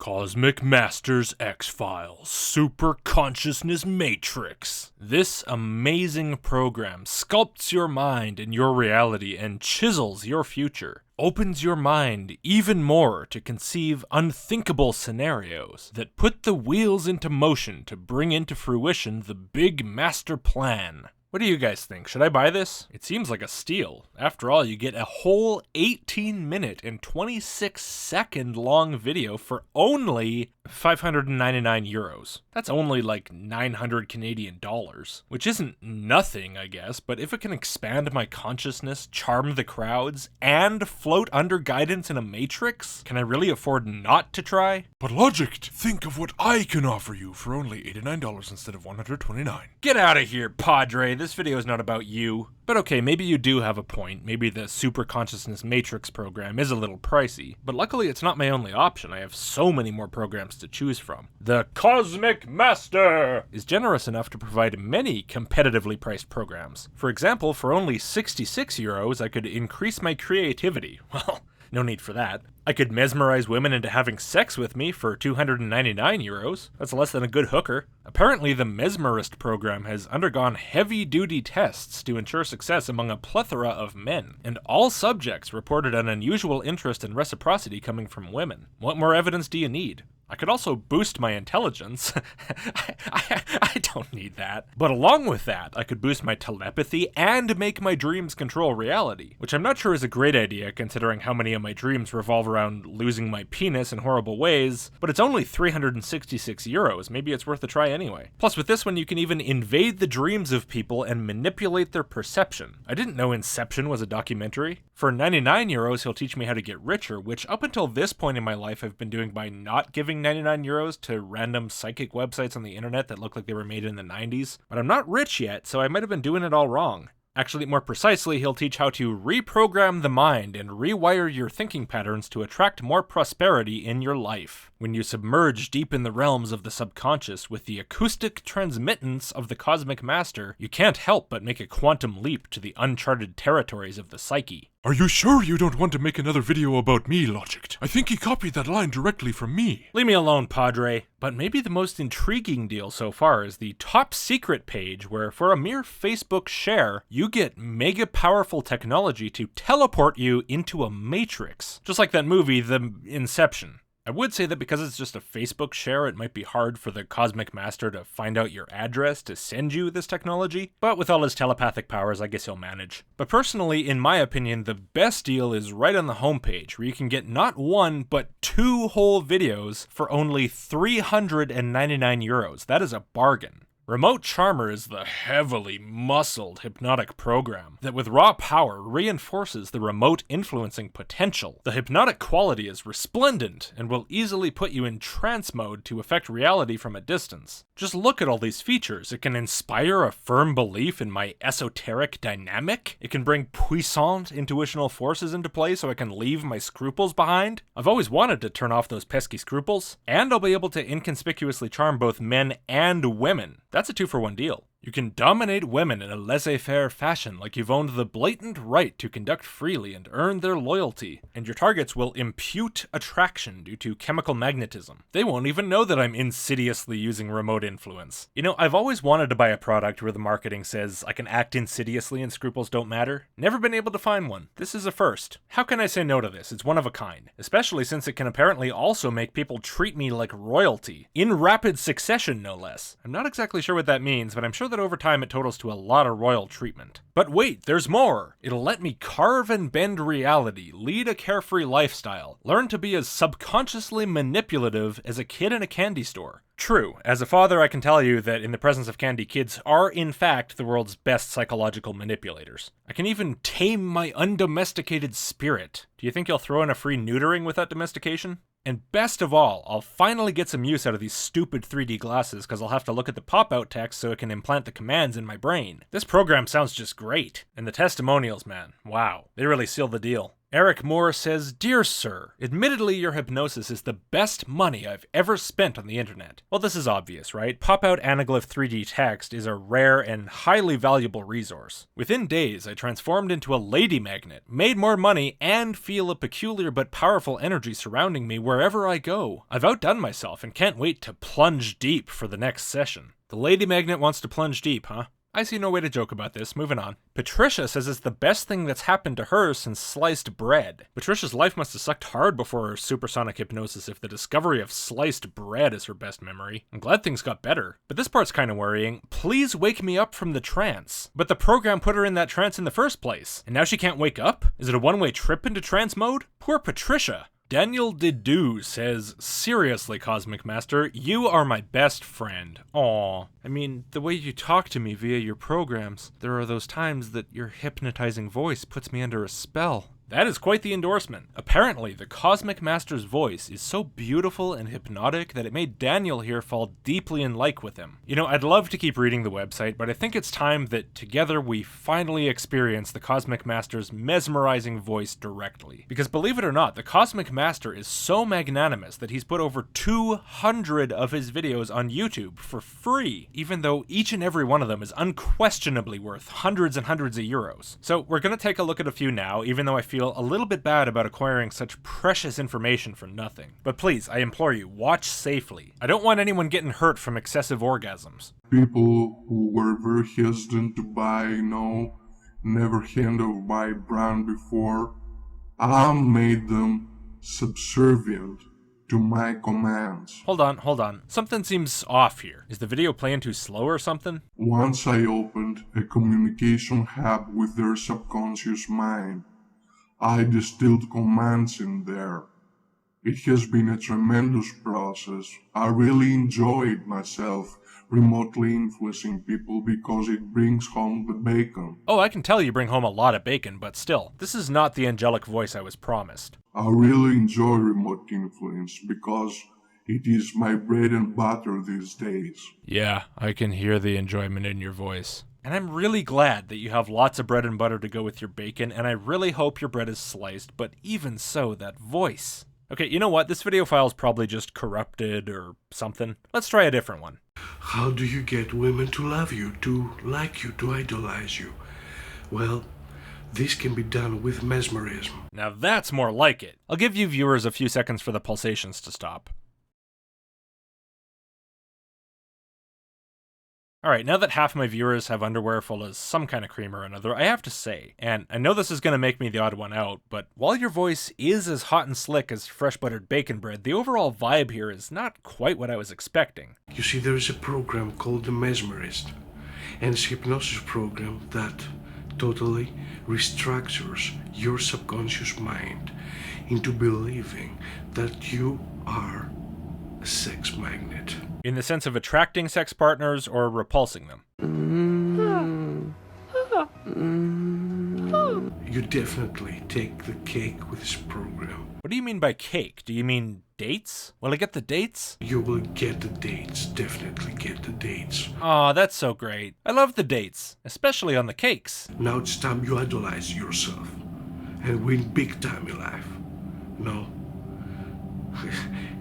Cosmic Masters X-Files Super Consciousness Matrix. This amazing program sculpts your mind and your reality and chisels your future. Opens your mind even more to conceive unthinkable scenarios that put the wheels into motion to bring into fruition the big master plan. What do you guys think? Should I buy this? It seems like a steal. After all, you get a whole 18-minute and 26-second long video for only 599 euros. That's only like 900 Canadian dollars, which isn't nothing, I guess, but if it can expand my consciousness, charm the crowds, and float under guidance in a matrix, can I really afford not to try? But Logicked, think of what I can offer you for only $89 instead of $129. Get out of here, Padre. This video is not about you. But okay, maybe you do have a point. Maybe the Super Consciousness Matrix program is a little pricey, but luckily it's not my only option. I have so many more programs to choose from. The Cosmic Master is generous enough to provide many competitively priced programs. For example, for only 66 euros, I could increase my creativity. Well, no need for that. I could mesmerize women into having sex with me for 299 euros. That's less than a good hooker. Apparently, the Mesmerist program has undergone heavy-duty tests to ensure success among a plethora of men, and all subjects reported an unusual interest and reciprocity coming from women. What more evidence do you need? I could also boost my intelligence. I don't need that. But along with that, I could boost my telepathy and make my dreams control reality, which I'm not sure is a great idea considering how many of my dreams revolve around losing my penis in horrible ways, but it's only 366 euros. Maybe it's worth a try anyway. Plus, with this one, you can even invade the dreams of people and manipulate their perception. I didn't know Inception was a documentary. For 99 euros, he'll teach me how to get richer, which up until this point in my life I've been doing by not giving 99 euros to random psychic websites on the internet that look like they were made in the 90s. But I'm not rich yet, so I might have been doing it all wrong. Actually, more precisely, he'll teach how to reprogram the mind and rewire your thinking patterns to attract more prosperity in your life. When you submerge deep in the realms of the subconscious with the acoustic transmittance of the Cosmic Master, you can't help but make a quantum leap to the uncharted territories of the psyche. Are you sure you don't want to make another video about me, Logicked? I think he copied that line directly from me. Leave me alone, Padre. But maybe the most intriguing deal so far is the top secret page where for a mere Facebook share, you get mega powerful technology to teleport you into a matrix. Just like that movie, The Inception. I would say that because it's just a Facebook share, it might be hard for the Cosmic Master to find out your address to send you this technology, but with all his telepathic powers, I guess he'll manage. But personally, in my opinion, the best deal is right on the homepage, where you can get not one, but 2 whole videos for only 399 euros. That is a bargain. Remote Charmer is the heavily muscled hypnotic program that with raw power reinforces the remote influencing potential. The hypnotic quality is resplendent and will easily put you in trance mode to affect reality from a distance. Just look at all these features. It can inspire a firm belief in my esoteric dynamic. It can bring puissant intuitional forces into play so I can leave my scruples behind. I've always wanted to turn off those pesky scruples. And I'll be able to inconspicuously charm both men and women. That's a 2-for-1 deal. You can dominate women in a laissez-faire fashion like you've owned the blatant right to conduct freely and earn their loyalty, and your targets will impute attraction due to chemical magnetism. They won't even know that I'm insidiously using remote influence. You know, I've always wanted to buy a product where the marketing says I can act insidiously and scruples don't matter. Never been able to find one. This is a first. How can I say no to this? It's one of a kind. Especially since it can apparently also make people treat me like royalty. In rapid succession, no less. I'm not exactly sure what that means, but I'm sure that over time it totals to a lot of royal treatment. But wait, there's more! It'll let me carve and bend reality, lead a carefree lifestyle, learn to be as subconsciously manipulative as a kid in a candy store. True, as a father I can tell you that in the presence of candy, kids are in fact the world's best psychological manipulators. I can even tame my undomesticated spirit. Do you think you'll throw in a free neutering with that domestication? And best of all, I'll finally get some use out of these stupid 3D glasses because I'll have to look at the pop-out text so it can implant the commands in my brain. This program sounds just great. And the testimonials, man, wow, they really seal the deal. Eric Moore says, "Dear sir, admittedly your hypnosis is the best money I've ever spent on the internet." Well, this is obvious, right? Pop-out anaglyph 3D text is a rare and highly valuable resource. Within days, I transformed into a lady magnet, made more money, and feel a peculiar but powerful energy surrounding me wherever I go. I've outdone myself and can't wait to plunge deep for the next session. The lady magnet wants to plunge deep, huh? I see no way to joke about this. Moving on. Patricia says it's the best thing that's happened to her since sliced bread. Patricia's life must have sucked hard before her supersonic hypnosis if the discovery of sliced bread is her best memory. I'm glad things got better. But this part's kind of worrying. Please wake me up from the trance. But the program put her in that trance in the first place. And now she can't wake up? Is it a one-way trip into trance mode? Poor Patricia. Daniel Didu says, "Seriously, Cosmic Master, you are my best friend. Aw. I mean, the way you talk to me via your programs, there are those times that your hypnotizing voice puts me under a spell." That is quite the endorsement. Apparently, the Cosmic Master's voice is so beautiful and hypnotic that it made Daniel here fall deeply in like with him. You know, I'd love to keep reading the website, but I think it's time that together we finally experience the Cosmic Master's mesmerizing voice directly. Because believe it or not, the Cosmic Master is so magnanimous that he's put over 200 of his videos on YouTube for free, even though each and every one of them is unquestionably worth hundreds and hundreds of euros. So we're gonna take a look at a few now, even though I feel a little bit bad about acquiring such precious information for nothing. But please, I implore you, watch safely. I don't want anyone getting hurt from excessive orgasms. People who were very hesitant to buy, never heard of my brand before, I made them subservient to my commands. Hold on. Something seems off here. Is the video playing too slow or something? Once I opened a communication hub with their subconscious mind, I distilled commands in there. It has been a tremendous process. I really enjoyed myself remotely influencing people because it brings home the bacon. Oh, I can tell you bring home a lot of bacon, but still, this is not the angelic voice I was promised. I really enjoy remote influence because it is my bread and butter these days. Yeah, I can hear the enjoyment in your voice. And I'm really glad that you have lots of bread and butter to go with your bacon, and I really hope your bread is sliced, but even so, that voice. Okay, you know what? This video file is probably just corrupted or something. Let's try a different one. How do you get women to love you, to like you, to idolize you? Well, this can be done with mesmerism. Now that's more like it. I'll give you viewers a few seconds for the pulsations to stop. Alright, now that half my viewers have underwear full of some kind of cream or another, I have to say, and I know this is going to make me the odd one out, but while your voice is as hot and slick as fresh buttered bacon bread, the overall vibe here is not quite what I was expecting. You see, there is a program called The Mesmerist, and it's a hypnosis program that totally restructures your subconscious mind into believing that you are a sex magnet. In the sense of attracting sex partners or repulsing them. You definitely take the cake with this program. What do you mean by cake? Do you mean dates? Will I get the dates? You will get the dates, definitely get the dates. Aw, that's so great. I love the dates, especially on the cakes. Now it's time you idolize yourself and win big time in life. No,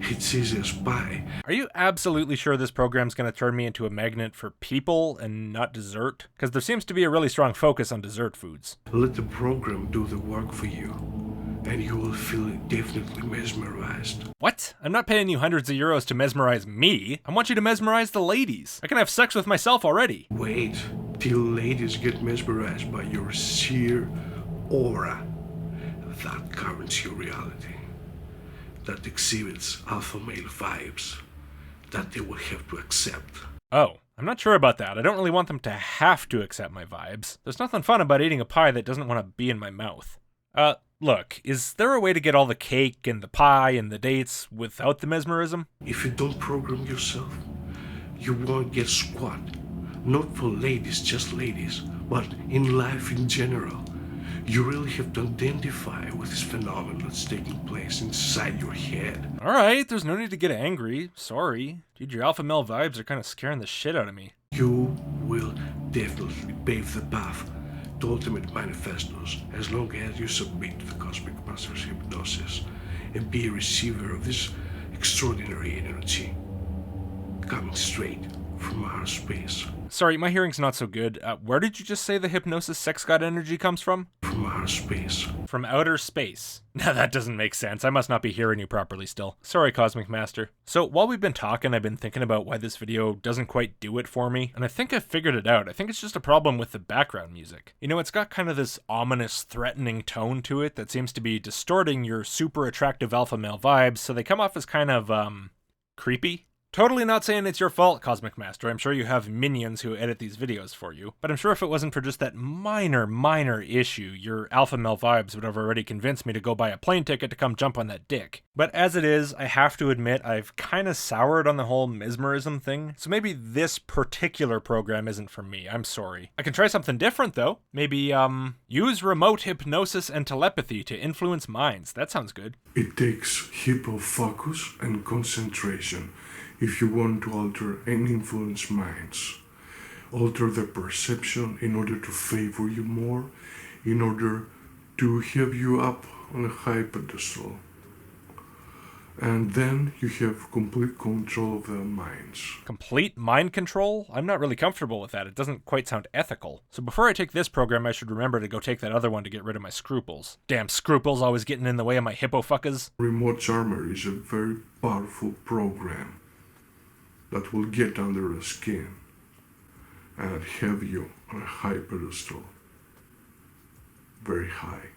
it's easy as pie. Are you absolutely sure this program's gonna turn me into a magnet for people and not dessert? Because there seems to be a really strong focus on dessert foods. Let the program do the work for you, and you will feel definitely mesmerized. What? I'm not paying you hundreds of euros to mesmerize me. I want you to mesmerize the ladies. I can have sex with myself already. Wait till ladies get mesmerized by your sheer aura. That governs your reality. That exhibits alpha male vibes that they will have to accept. Oh, I'm not sure about that. I don't really want them to have to accept my vibes. There's nothing fun about eating a pie that doesn't want to be in my mouth. Look, is there a way to get all the cake and the pie and the dates without the mesmerism? If you don't program yourself, you won't get squat. Not for ladies, just ladies, but in life in general. You really have to identify with this phenomenon that's taking place inside your head. Alright, there's no need to get angry. Sorry. Dude, your alpha male vibes are kind of scaring the shit out of me. You will definitely pave the path to ultimate manifestos as long as you submit to the Cosmic Master's hypnosis and be a receiver of this extraordinary energy coming straight from outer space. Sorry, my hearing's not so good. Where did you just say the hypnosis sex god energy comes from? From outer space. From outer space. Now that doesn't make sense. I must not be hearing you properly still. Sorry, Cosmic Master. So while we've been talking, I've been thinking about why this video doesn't quite do it for me, and I think I figured it out. I think it's just a problem with the background music. You know, it's got kind of this ominous, threatening tone to it that seems to be distorting your super attractive alpha male vibes, so they come off as kind of, creepy. Totally not saying it's your fault, Cosmic Master. I'm sure you have minions who edit these videos for you. But I'm sure if it wasn't for just that minor issue, your alpha male vibes would have already convinced me to go buy a plane ticket to come jump on that dick. But as it is, I have to admit I've kind of soured on the whole mesmerism thing. So maybe this particular program isn't for me. I'm sorry. I can try something different though. Maybe, use remote hypnosis and telepathy to influence minds. That sounds good. It takes hypofocus and concentration if you want to alter and influence minds. Alter their perception in order to favor you more, in order to have you up on a high pedestal. And then you have complete control of their minds. Complete mind control? I'm not really comfortable with that. It doesn't quite sound ethical. So before I take this program, I should remember to go take that other one to get rid of my scruples. Damn scruples always getting in the way of my hippofuckers. Remote Charmer is a very powerful program that will get under the skin and have you on a high pedestal. Very high.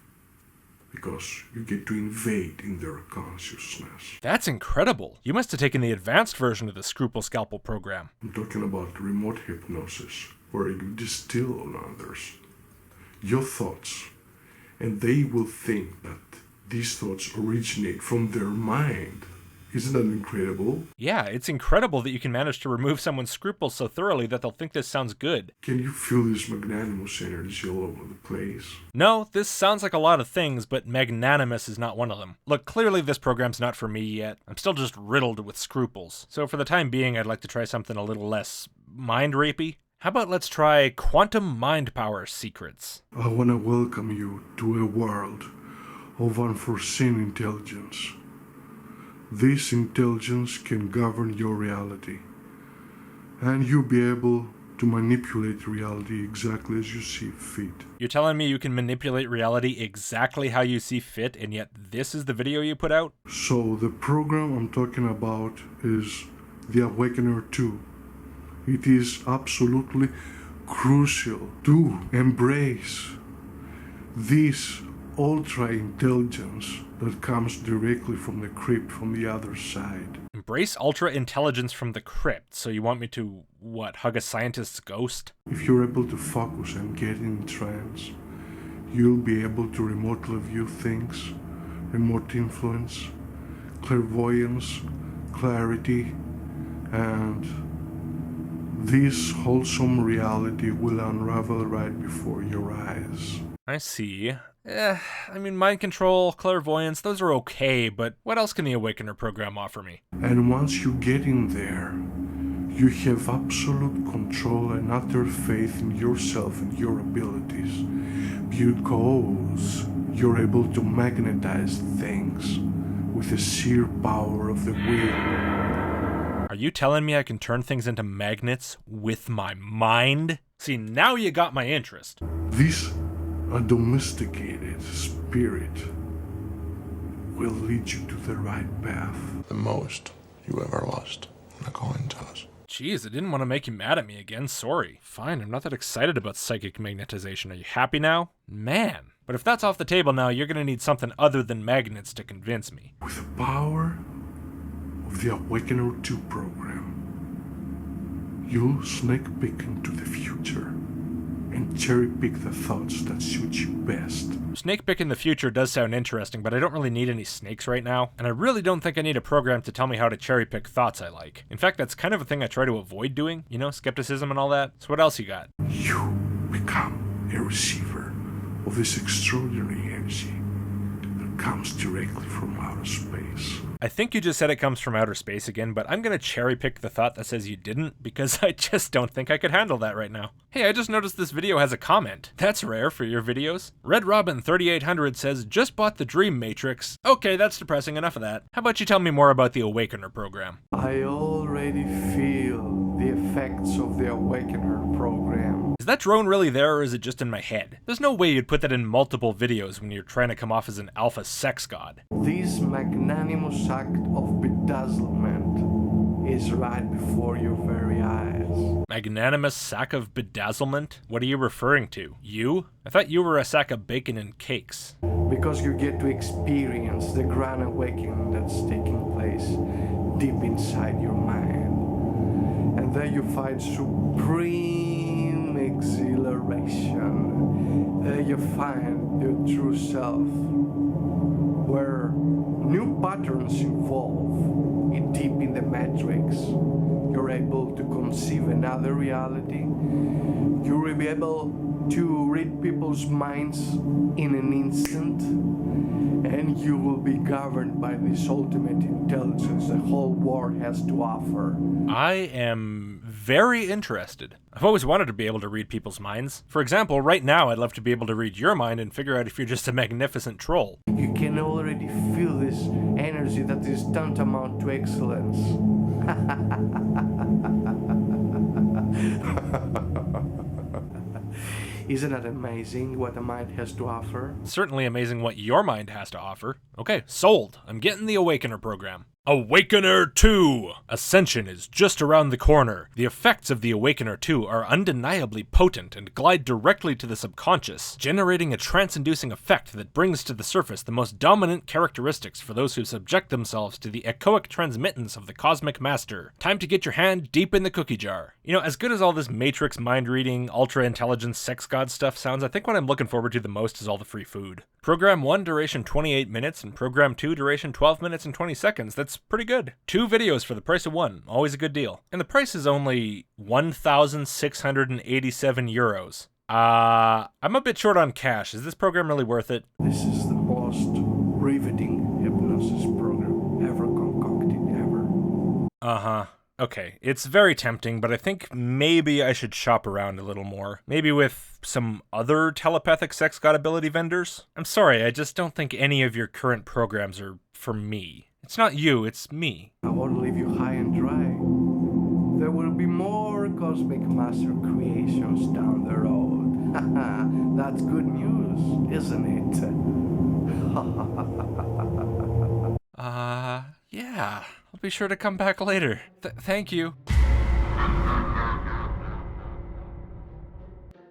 Because you get to invade in their consciousness. That's incredible. You must have taken the advanced version of the Scruple Scalpel program. I'm talking about remote hypnosis, where you distill on others your thoughts, and they will think that these thoughts originate from their mind. Isn't that incredible? Yeah, it's incredible that you can manage to remove someone's scruples so thoroughly that they'll think this sounds good. Can you feel this magnanimous energy all over the place? No, this sounds like a lot of things, but magnanimous is not one of them. Look, clearly this program's not for me yet. I'm still just riddled with scruples. So for the time being, I'd like to try something a little less mind-rapey. How about let's try Quantum Mind Power Secrets? I want to welcome you to a world of unforeseen intelligence. This intelligence can govern your reality, and you'll be able to manipulate reality exactly as you see fit. You're telling me you can manipulate reality exactly how you see fit, and yet this is the video you put out? So the program I'm talking about is the Awakener 2. It is absolutely crucial to embrace this ultra intelligence that comes directly from the crypt from the other side. Embrace ultra intelligence from the crypt. So you want me to, what, hug a scientist's ghost? If you're able to focus and get in trance, you'll be able to remotely view things, remote influence, clairvoyance, clarity, and this wholesome reality will unravel right before your eyes. I see. I mean, mind control, clairvoyance, those are okay, but what else can the Awakener program offer me? And once you get in there, you have absolute control and utter faith in yourself and your abilities, because you're able to magnetize things with the sheer power of the will. Are you telling me I can turn things into magnets with my mind? See, now you got my interest. This a domesticated spirit will lead you to the right path. The most you ever lost, a coin toss. Jeez, I didn't want to make you mad at me again, sorry. Fine, I'm not that excited about psychic magnetization. Are you happy now? Man. But if that's off the table now, you're gonna need something other than magnets to convince me. With the power of the Awakener 2 program, you'll snake peek into the future and cherry pick the thoughts that suit you best. Snake pick in the future does sound interesting, but I don't really need any snakes right now, and I really don't think I need a program to tell me how to cherry pick thoughts I like. In fact, that's kind of a thing I try to avoid doing, you know, skepticism and all that. So what else you got? You become a receiver of this extraordinary energy that comes directly from outer space. I think you just said it comes from outer space again, but I'm gonna cherry pick the thought that says you didn't, because I just don't think I could handle that right now. Hey, I just noticed this video has a comment. That's rare for your videos. Red Robin 3800 says, just bought the Dream Matrix. Okay, that's depressing, enough of that. How about you tell me more about the Awakener program? I already feel the effects of the Awakener program. Is that drone really there, or is it just in my head? There's no way you'd put that in multiple videos when you're trying to come off as an alpha sex god. This magnanimous act of bedazzlement is right before your very eyes. Magnanimous sack of bedazzlement? What are you referring to? You? I thought you were a sack of bacon and cakes. Because you get to experience the grand awakening that's taking place deep inside your mind. And there you find supreme exhilaration. There you find your true self, where new patterns evolve deep in the matrix. You're able to conceive another reality. You'll be able to read people's minds in an instant, and you will be governed by this ultimate intelligence the whole world has to offer. I am very interested. I've always wanted to be able to read people's minds. For example, right now I'd love to be able to read your mind and figure out if you're just a magnificent troll. You can already feel this energy that is tantamount to excellence. Isn't that amazing what the mind has to offer? Certainly amazing what your mind has to offer. Okay, sold. I'm getting the Awakener program. Awakener 2! Ascension is just around the corner. The effects of the Awakener 2 are undeniably potent and glide directly to the subconscious, generating a trance-inducing effect that brings to the surface the most dominant characteristics for those who subject themselves to the echoic transmittance of the Cosmic Master. Time to get your hand deep in the cookie jar. You know, as good as all this Matrix mind-reading, ultra-intelligence, sex god stuff sounds, I think what I'm looking forward to the most is all the free food. Program 1 duration 28 minutes and Program 2 duration 12 minutes and 20 seconds. That's pretty good. 2 videos for the price of 1. Always a good deal. And the price is only 1,687 euros. I'm a bit short on cash. Is this program really worth it? This is the most riveting hypnosis program ever concocted, ever. Uh-huh. Okay, it's very tempting, but I think maybe I should shop around a little more. Maybe with some other telepathic sex god ability vendors? I'm sorry, I just don't think any of your current programs are for me. It's not you, it's me. I want to leave you high and dry. There will be more Cosmic Master creations down the road. Haha, that's good news, isn't it? Yeah. I'll be sure to come back later. Thank you.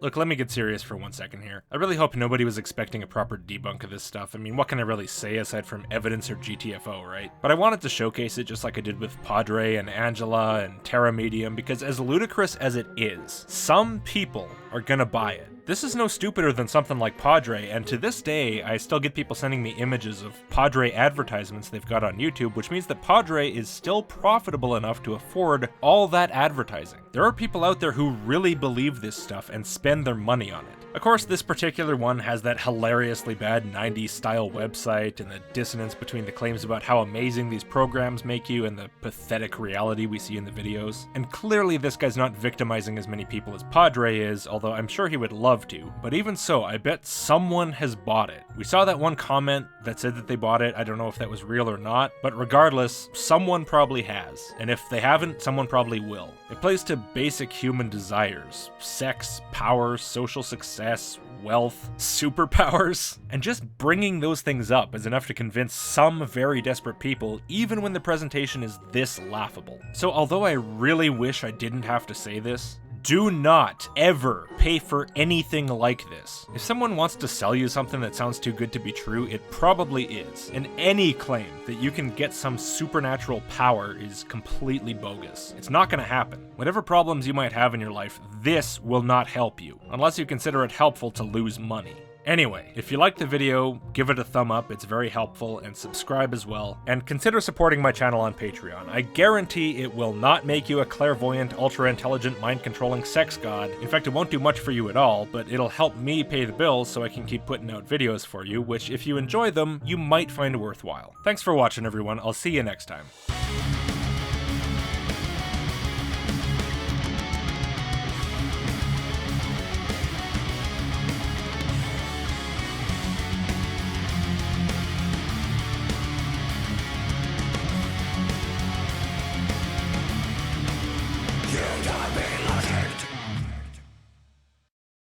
Look, let me get serious for 1 second here. I really hope nobody was expecting a proper debunk of this stuff. I mean, what can I really say aside from evidence or GTFO, right? But I wanted to showcase it just like I did with Padre and Angela and Terra Medium, because as ludicrous as it is, some people are gonna buy it. This is no stupider than something like Padre, and to this day, I still get people sending me images of Padre advertisements they've got on YouTube, which means that Padre is still profitable enough to afford all that advertising. There are people out there who really believe this stuff and spend their money on it. Of course, this particular one has that hilariously bad 90s style website and the dissonance between the claims about how amazing these programs make you and the pathetic reality we see in the videos. And clearly this guy's not victimizing as many people as Padre is, although I'm sure he would love to. But even so, I bet someone has bought it. We saw that one comment that said that they bought it. I don't know if that was real or not, but regardless, someone probably has. And if they haven't, someone probably will. It plays to basic human desires: sex, power, social success, wealth, superpowers. And just bringing those things up is enough to convince some very desperate people, even when the presentation is this laughable. So although I really wish I didn't have to say this, do not ever pay for anything like this. If someone wants to sell you something that sounds too good to be true, it probably is. And any claim that you can get some supernatural power is completely bogus. It's not gonna happen. Whatever problems you might have in your life, this will not help you, unless you consider it helpful to lose money. Anyway, if you liked the video, give it a thumb up, it's very helpful, and subscribe as well. And consider supporting my channel on Patreon. I guarantee it will not make you a clairvoyant, ultra-intelligent, mind-controlling sex god. In fact, it won't do much for you at all, but it'll help me pay the bills so I can keep putting out videos for you, which if you enjoy them, you might find worthwhile. Thanks for watching, everyone. I'll see you next time.